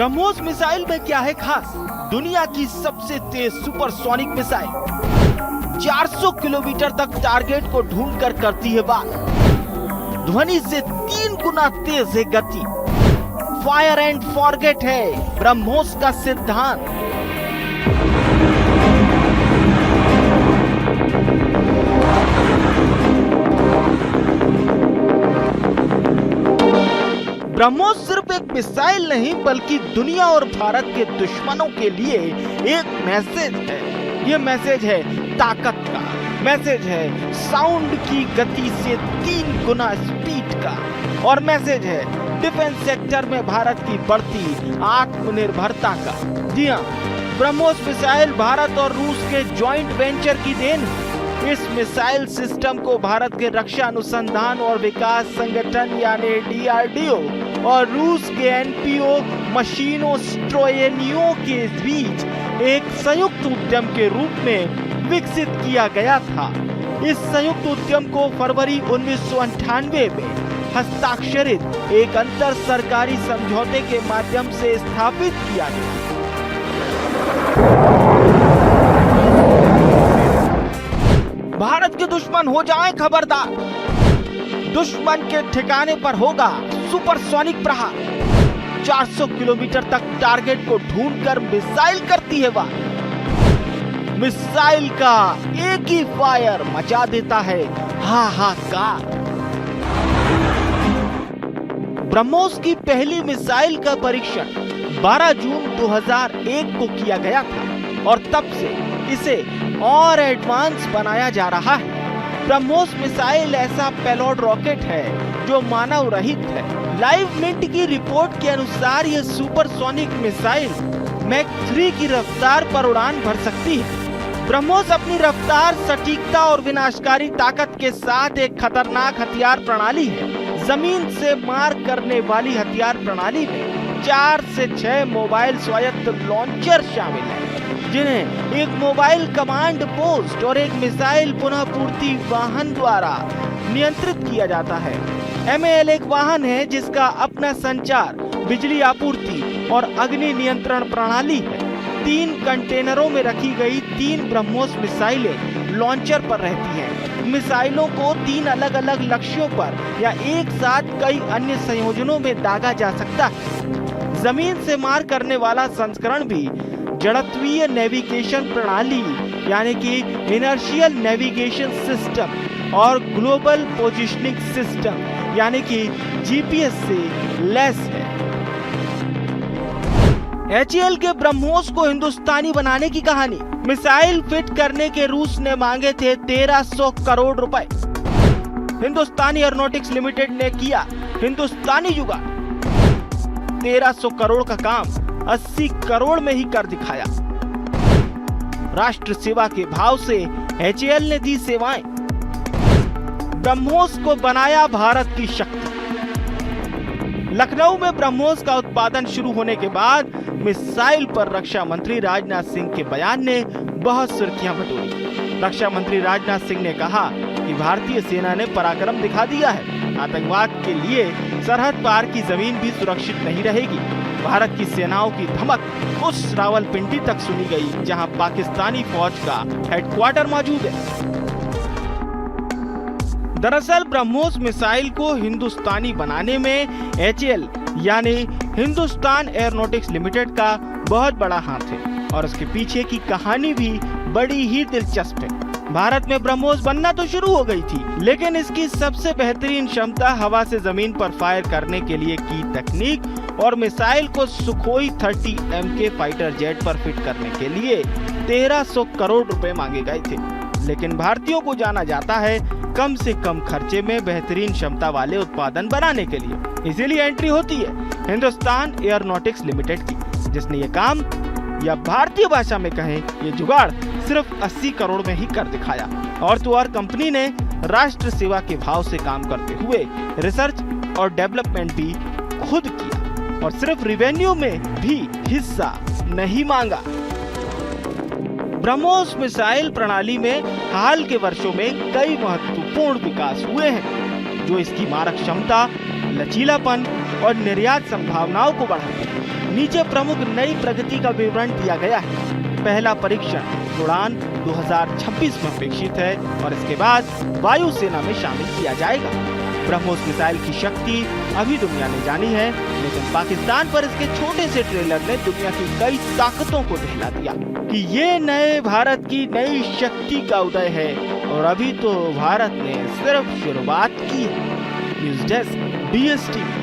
BrahMos missile में क्या है खास? दुनिया की सबसे तेज सुपरसोनिक मिसाइल 400 किलोमीटर तक टारगेट को ढूंढकर करती है वार। ध्वनि से 3 गुना तेज है गति। फायर एंड फॉरगेट है ब्रह्मोस का सिद्धांत। ब्रह्मोस सिर्फ एक मिसाइल नहीं बल्कि दुनिया और भारत के दुश्मनों के लिए एक मैसेज है। ये मैसेज है ताकत का, मैसेज है साउंड की गति से 3 गुना स्पीड का, और मैसेज है डिफेंस सेक्टर में भारत की बढ़ती आत्मनिर्भरता का। जी हाँ, ब्रह्मोस मिसाइल भारत और रूस के जॉइंट वेंचर की देन है। इस मिसाइल सिस्टम को भारत के रक्षा अनुसंधान और विकास संगठन यानी DRDO और रूस के NPO मशीनों स्ट्रोयनियो के बीच एक संयुक्त उद्यम के रूप में विकसित किया गया था। इस संयुक्त उद्यम को फरवरी 1998 में हस्ताक्षरित एक अंतर सरकारी समझौते के माध्यम से स्थापित किया गया। भारत के दुश्मन हो जाएं खबरदार, दुश्मन के ठिकाने पर होगा सुपरसोनिक प्रहार। 400 किलोमीटर तक टारगेट को ढूंढकर मिसाइल करती है वार। मिसाइल का एक ही फायर मचा देता है हाहाकार। ब्रह्मोस की पहली मिसाइल का परीक्षण 12 जून 2001 को किया गया था और तब से इसे और एडवांस बनाया जा रहा है। ब्रह्मोस मिसाइल ऐसा पेलोड रॉकेट है जो मानव रहित है। लाइव मिंट की रिपोर्ट के अनुसार यह सुपरसोनिक मिसाइल मैक 3 की रफ्तार पर उड़ान भर सकती है। ब्रह्मोस अपनी रफ्तार, सटीकता और विनाशकारी ताकत के साथ एक खतरनाक हथियार प्रणाली है। जमीन से मार करने वाली हथियार प्रणाली में 4 से 6 मोबाइल स्वायत्त लॉन्चर शामिल है, जिन्हें एक मोबाइल कमांड पोस्ट और एक मिसाइल पुनः पूर्ति वाहन द्वारा नियंत्रित किया जाता है। MAL एक वाहन है जिसका अपना संचार, बिजली आपूर्ति और अग्नि नियंत्रण प्रणाली है। 3 कंटेनरों में रखी गई 3 ब्रह्मोस मिसाइलें लॉन्चर पर रहती हैं। मिसाइलों को 3 अलग अलग लक्ष्यों पर या एक साथ कई अन्य संयोजनों में दागा जा सकता है। जमीन से मार करने वाला संस्करण भी जड़त्वीय नेविगेशन प्रणाली यानी कि इनर्शियल नेविगेशन सिस्टम और ग्लोबल पोजिशनिंग सिस्टम यानी कि GPS से लैस है। HAL के ब्रह्मोस को हिंदुस्तानी बनाने की कहानी। मिसाइल फिट करने के रूस ने मांगे थे 1300 करोड़ रुपए। हिंदुस्तानी एरोनॉटिक्स लिमिटेड ने किया हिंदुस्तानी जुगाड़। 1300 करोड़ का काम 80 करोड़ में ही कर दिखाया। राष्ट्र सेवा के भाव से HAL ने दी सेवाएं। ब्रह्मोस को बनाया भारत की शक्ति। लखनऊ में ब्रह्मोस का उत्पादन शुरू होने के बाद मिसाइल पर रक्षा मंत्री राजनाथ सिंह के बयान ने बहुत सुर्खियां बटोरी। रक्षा मंत्री राजनाथ सिंह ने कहा कि भारतीय सेना ने पराक्रम दिखा दिया है। आतंकवाद के लिए सरहद पार की जमीन भी सुरक्षित नहीं रहेगी। भारत की सेनाओं की धमक उस रावलपिंडी तक सुनी गई जहां पाकिस्तानी फौज का हेडक्वार्टर मौजूद है। दरअसल ब्रह्मोस मिसाइल को हिंदुस्तानी बनाने में HAL यानी हिंदुस्तान एरोनॉटिक्स लिमिटेड का बहुत बड़ा हाथ है और उसके पीछे की कहानी भी बड़ी ही दिलचस्प है। भारत में ब्रह्मोस बनना तो शुरू हो गई थी, लेकिन इसकी सबसे बेहतरीन क्षमता हवा से जमीन पर फायर करने के लिए की तकनीक और मिसाइल को सुखोई 30 MK फाइटर जेट पर फिट करने के लिए 1300 करोड़ रुपए मांगे गए थे। लेकिन भारतीयों को जाना जाता है कम से कम खर्चे में बेहतरीन क्षमता वाले उत्पादन बनाने के लिए। इसीलिए एंट्री होती है हिंदुस्तान एरोनॉटिक्स लिमिटेड की, जिसने ये काम या भारतीय भाषा में कहें ये जुगाड़ सिर्फ 80 करोड़ में ही कर दिखाया। और तो और कंपनी ने राष्ट्र सेवा के भाव से काम करते हुए रिसर्च और डेवलपमेंट भी खुद किया और सिर्फ रिवेन्यू में भी हिस्सा नहीं मांगा। ब्रह्मोस मिसाइल प्रणाली में हाल के वर्षों में कई महत्वपूर्ण विकास हुए हैं जो इसकी मारक क्षमता, लचीलापन और निर्यात संभावनाओं को बढ़ाते हैं। नीचे प्रमुख नई प्रगति का विवरण दिया गया है। पहला परीक्षण उड़ान 2026 में अपेक्षित है और इसके बाद वायुसेना में शामिल किया जाएगा। ब्रह्मोस मिसाइल की शक्ति अभी दुनिया ने जानी है, लेकिन पाकिस्तान पर इसके छोटे से ट्रेलर ने दुनिया की कई ताकतों को दहला दिया कि ये नए भारत की नई शक्ति का उदय है और अभी तो भारत ने सिर्फ शुरुआत की है। News desk, BSTV।